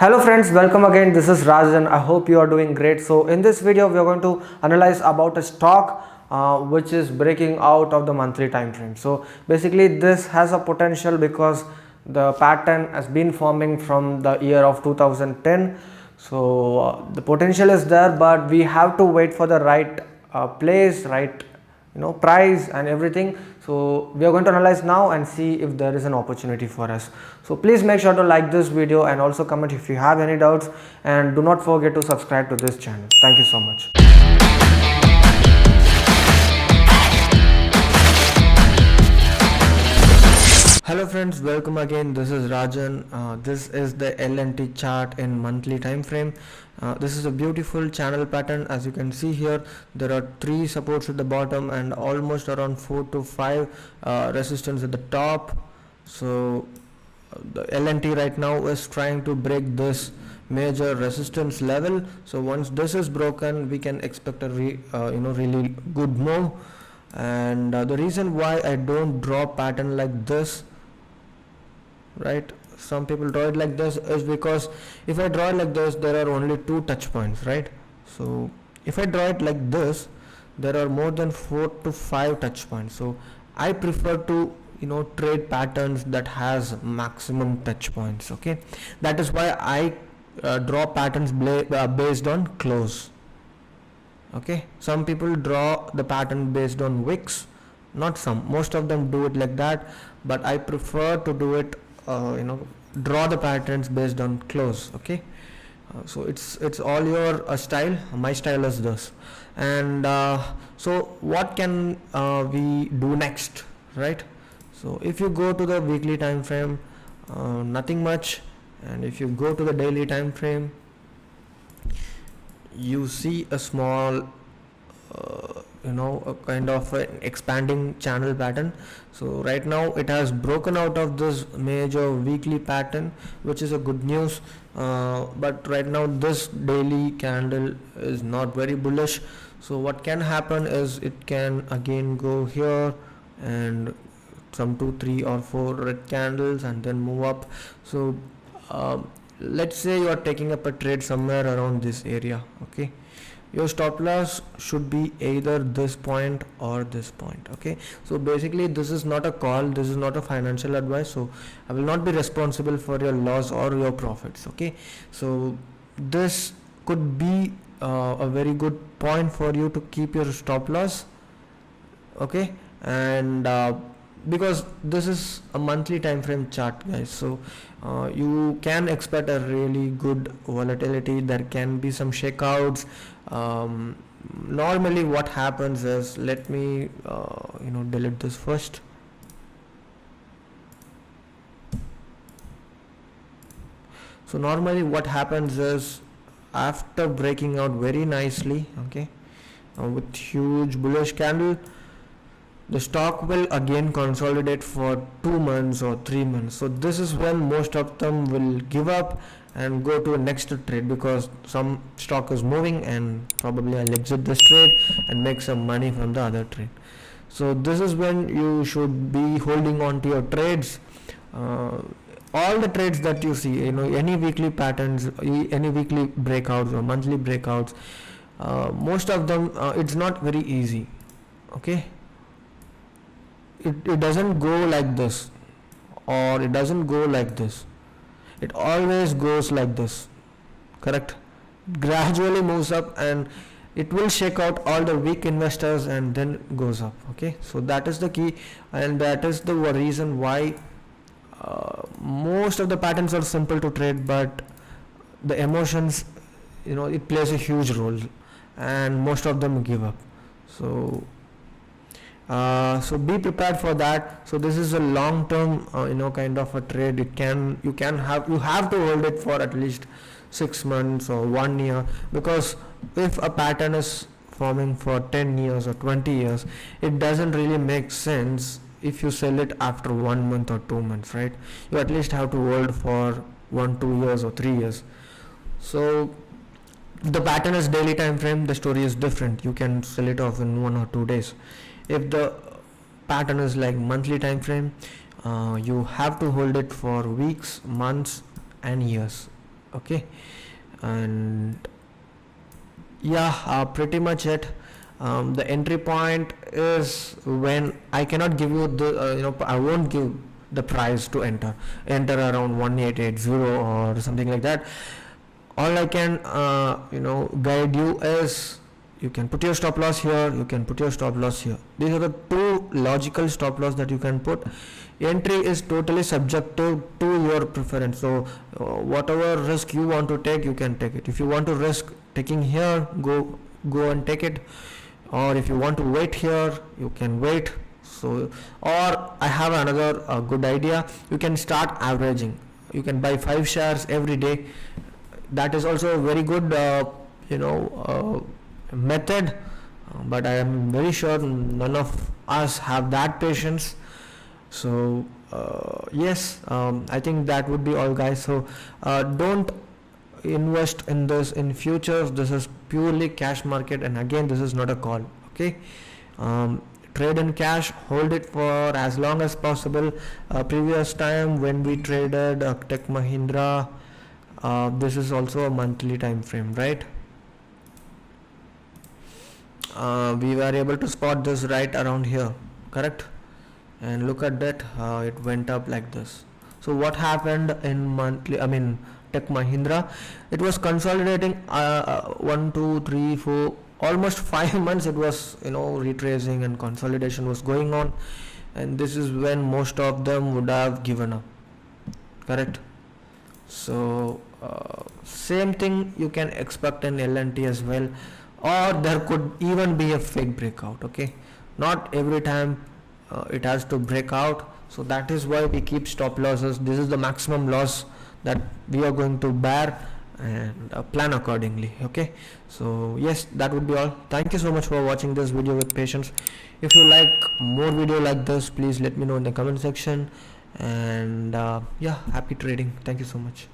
Hello friends, welcome again. This is Rajan. I hope you are doing great. So in this video we are going to analyze about a stock which is breaking out of the monthly time frame. So basically this has a potential because the pattern has been forming from the year of 2010. So the potential is there, but we have to wait for the right place, right price and everything. So we are going to analyze now and see if there is an opportunity for us. So please make sure to like this video and also comment if you have any doubts, and do not forget to subscribe to this channel. Thank you so much. Hello friends, welcome again. This is Rajan. This is the LNT chart in monthly time frame. This is a beautiful channel pattern. As you can see here, there are 3 supports at the bottom and almost around 4 to 5 resistance at the top. So the LNT right now is trying to break this major resistance level. So once this is broken, we can expect a really good move. And the reason why I don't draw pattern like this, right, some people draw it like this, is because if I draw it like this, there are only 2 touch points, right? So if I draw it like this, there are more than 4 to 5 touch points. So I prefer to trade patterns that has maximum touch points. Okay, that is why I draw patterns based on close. Okay, some people draw the pattern based on wicks, not some, most of them do it like that, but I prefer to do it draw the patterns based on close. Okay, so it's all your style. My style is this. And so what can we do next, right? So if you go to the weekly time frame, nothing much, and if you go to the daily time frame, you see a small a kind of an expanding channel pattern. So right now it has broken out of this major weekly pattern, which is a good news, but right now this daily candle is not very bullish. So what can happen is it can again go here and some 2 3 or 4 red candles and then move up. So let's say you are taking up a trade somewhere around this area. Okay, your stop loss should be either this point or this point. Okay, so basically this is not a call, this is not a financial advice, so I will not be responsible for your loss or your profits. Okay, so this could be a very good point for you to keep your stop loss. Okay, and because this is a monthly time frame chart, guys, so you can expect a really good volatility. There can be some shakeouts. Normally what happens is, let me delete this first. So normally what happens is, after breaking out very nicely, okay, with huge bullish candle, the stock will again consolidate for 2 months or 3 months. So this is when most of them will give up and go to a next trade, because some stock is moving and probably I'll exit this trade and make some money from the other trade. So this is when you should be holding on to your trades. All the trades that you see, any weekly patterns, any weekly breakouts or monthly breakouts, most of them, it's not very easy. Okay, it doesn't go like this, or it doesn't go like this. It always goes like this, correct? Gradually moves up and it will shake out all the weak investors and then goes up. Okay, so that is the key, and that is the reason why most of the patterns are simple to trade, but the emotions, it plays a huge role, and most of them give up. So so be prepared for that. So this is a long term kind of a trade. You have to hold it for at least 6 months or 1 year, because if a pattern is forming for 10 years or 20 years, it doesn't really make sense if you sell it after 1 month or 2 months, right? You at least have to hold for 1-2 years or 3 years. So the pattern is daily time frame, the story is different. You can sell it off in 1 or 2 days. If the pattern is like monthly time frame, you have to hold it for weeks, months and years. Okay, and yeah, pretty much it. The entry point is when I cannot give you the I won't give the price to enter around 1880 or something like that. All I can guide you is you can put your stop loss here, you can put your stop loss here. These are the two logical stop loss that you can put. Entry is totally subjective to your preference, so whatever risk you want to take, you can take it. If you want to risk taking here, go and take it, or if you want to wait here, you can wait. So, or I have another good idea. You can start averaging. You can buy 5 shares every day. That is also a very good method, but I am very sure none of us have that patience. So yes, I think that would be all, guys. So don't invest in this in futures. This is purely cash market, and again, this is not a call. Okay, trade in cash, hold it for as long as possible. Previous time when we traded Tech Mahindra, this is also a monthly time frame, right? We were able to spot this right around here, correct? And look at that, it went up like this. So what happened in monthly, Tech Mahindra, it was consolidating 1 2 3 4 almost 5 months. It was retracing and consolidation was going on, and this is when most of them would have given up, correct? So same thing you can expect in LNT as well, or there could even be a fake breakout. Okay, not every time it has to break out, so that is why we keep stop losses. This is the maximum loss that we are going to bear, and plan accordingly. Okay, so yes, that would be all. Thank you so much for watching this video with patience. If you like more video like this, please let me know in the comment section, and yeah, happy trading. Thank you so much.